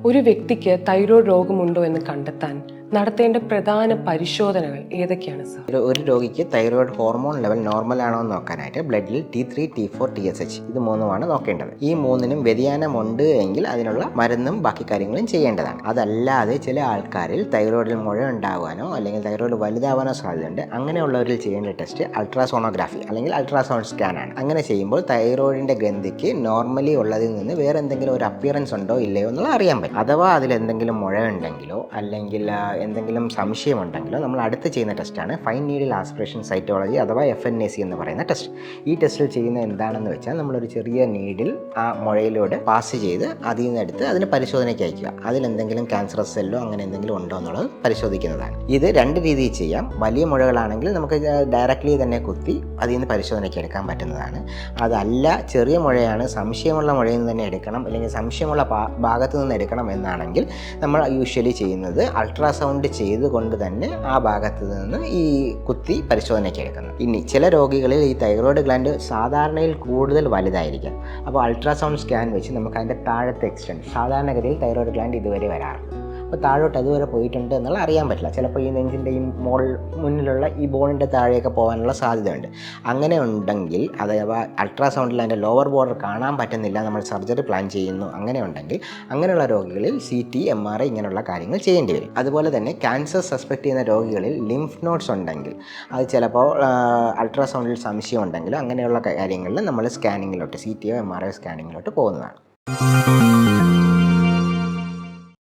ഒരു വ്യക്തിക്ക് തൈറോയ്ഡ് രോഗമുണ്ടോ എന്ന് കണ്ടെത്താൻ നടത്തേണ്ട പ്രധാന പരിശോധനകൾ ഏതൊക്കെയാണ് സർ? ഒരു രോഗിക്ക് തൈറോയ്ഡ് ഹോർമോൺ ലെവൽ നോർമൽ ആണോ എന്ന് നോക്കാനായിട്ട് ബ്ലഡിൽ T3, T4, TSH ഇത് മൂന്നുമാണ് നോക്കേണ്ടത്. ഈ മൂന്നിനും വ്യതിയാനമുണ്ട് എങ്കിൽ അതിനുള്ള മരുന്നും ബാക്കി കാര്യങ്ങളും ചെയ്യേണ്ടതാണ്. അതല്ലാതെ ചില ആൾക്കാരിൽ തൈറോയ്ഡിൽ മുഴ ഉണ്ടാകാനോ അല്ലെങ്കിൽ തൈറോയ്ഡ് വലുതാവാനോ സാധ്യതയുണ്ട്. അങ്ങനെയുള്ളവരിൽ ചെയ്യേണ്ട ടെസ്റ്റ് അൾട്രാസോണോഗ്രാഫി അല്ലെങ്കിൽ അൾട്രാസൗണ്ട് സ്കാൻ ആണ്. അങ്ങനെ ചെയ്യുമ്പോൾ തൈറോയിഡിൻ്റെ ഗ്രന്ഥിക്ക് നോർമലി ഉള്ളതിൽ നിന്ന് വേറെ എന്തെങ്കിലും ഒരു അപ്പിയറൻസ് ഉണ്ടോ ഇല്ലയോ എന്നുള്ള അറിയാൻ പറ്റും. അഥവാ അതിലെന്തെങ്കിലും മുഴ ഉണ്ടെങ്കിലോ അല്ലെങ്കിൽ എന്തെങ്കിലും സംശയമുണ്ടെങ്കിലോ നമ്മൾ അടുത്ത് ചെയ്യുന്ന ടെസ്റ്റാണ് ഫൈൻ നീഡിൽ ആസ്പിറേഷൻ സൈറ്റോളജി അഥവാ FNAC എന്ന് പറയുന്ന ടെസ്റ്റ്. ഈ ടെസ്റ്റിൽ ചെയ്യുന്നത് എന്താണെന്ന് വെച്ചാൽ നമ്മളൊരു ചെറിയ നീഡിൽ ആ മുഴയിലൂടെ പാസ് ചെയ്ത് അതിൽ നിന്ന് എടുത്ത് അതിന് പരിശോധനയ്ക്ക് അയക്കുക. അതിലെന്തെങ്കിലും ക്യാൻസറസ് സെല്ലോ അങ്ങനെ എന്തെങ്കിലും ഉണ്ടോ എന്നുള്ളത് പരിശോധിക്കുന്നതാണ്. ഇത് രണ്ട് രീതിയിൽ ചെയ്യാം. വലിയ മുഴകളാണെങ്കിൽ നമുക്ക് ഡയറക്റ്റ്ലി തന്നെ കുത്തി അതിൽ നിന്ന് പരിശോധനയ്ക്ക് എടുക്കാൻ പറ്റുന്നതാണ്. അതല്ല ചെറിയ മുഴയാണ്, സംശയമുള്ള മുഴയിൽ നിന്ന് തന്നെ എടുക്കണം അല്ലെങ്കിൽ സംശയമുള്ള ഭാഗത്ത് നിന്ന് എടുക്കണം എന്നാണെങ്കിൽ നമ്മൾ യൂഷ്വലി ചെയ്യുന്നത് അൾട്രാസൗണ്ട് ചെയ്തുകൊണ്ട് തന്നെ ആ ഭാഗത്ത് നിന്ന് ഈ കുത്തി പരിശോധനയ്ക്ക് എടുക്കുന്നത്. ഇനി ചില രോഗികളിൽ ഈ തൈറോയ്ഡ് ഗ്ലാൻഡ് സാധാരണയിൽ കൂടുതൽ വലുതായിരിക്കാം. അപ്പോൾ അൾട്രാസൗണ്ട് സ്കാൻ വെച്ച് നമുക്ക് അതിൻ്റെ താഴത്തെ എക്സ്റ്റെൻഡ്, സാധാരണഗതിയിൽ തൈറോയ്ഡ് ഗ്ലാൻഡ് ഇതുവരെ വരാറുണ്ട്. അപ്പോൾ താഴോട്ട് അതുവരെ പോയിട്ടുണ്ട് എന്നുള്ള അറിയാൻ പറ്റില്ല. ചിലപ്പോൾ ഈ നെഞ്ചിൻ്റെ ഈ മുന്നിലുള്ള ഈ ബോണിൻ്റെ താഴെയൊക്കെ പോകാനുള്ള സാധ്യതയുണ്ട്. അങ്ങനെ ഉണ്ടെങ്കിൽ അഥവാ അൾട്രാസൗണ്ടിൽ അതിൻ്റെ ലോവർ ബോർഡർ കാണാൻ പറ്റുന്നില്ല, നമ്മൾ സർജറി പ്ലാൻ ചെയ്യുന്നു, അങ്ങനെ ഉണ്ടെങ്കിൽ അങ്ങനെയുള്ള രോഗികളിൽ CT, MRI ഇങ്ങനെയുള്ള കാര്യങ്ങൾ ചെയ്യേണ്ടി വരും. അതുപോലെ തന്നെ ക്യാൻസർ സസ്പെക്ട് ചെയ്യുന്ന രോഗികളിൽ ലിംഫ് നോഡ്സ് ഉണ്ടെങ്കിൽ അത് ചിലപ്പോൾ അൾട്രാസൗണ്ടിൽ സംശയം ഉണ്ടെങ്കിലോ അങ്ങനെയുള്ള കാര്യങ്ങളിൽ നമ്മൾ സ്കാനിങ്ങിലോട്ട് CTയോ MRIയോ സ്കാനിങ്ങിലോട്ട് പോകുന്നതാണ്.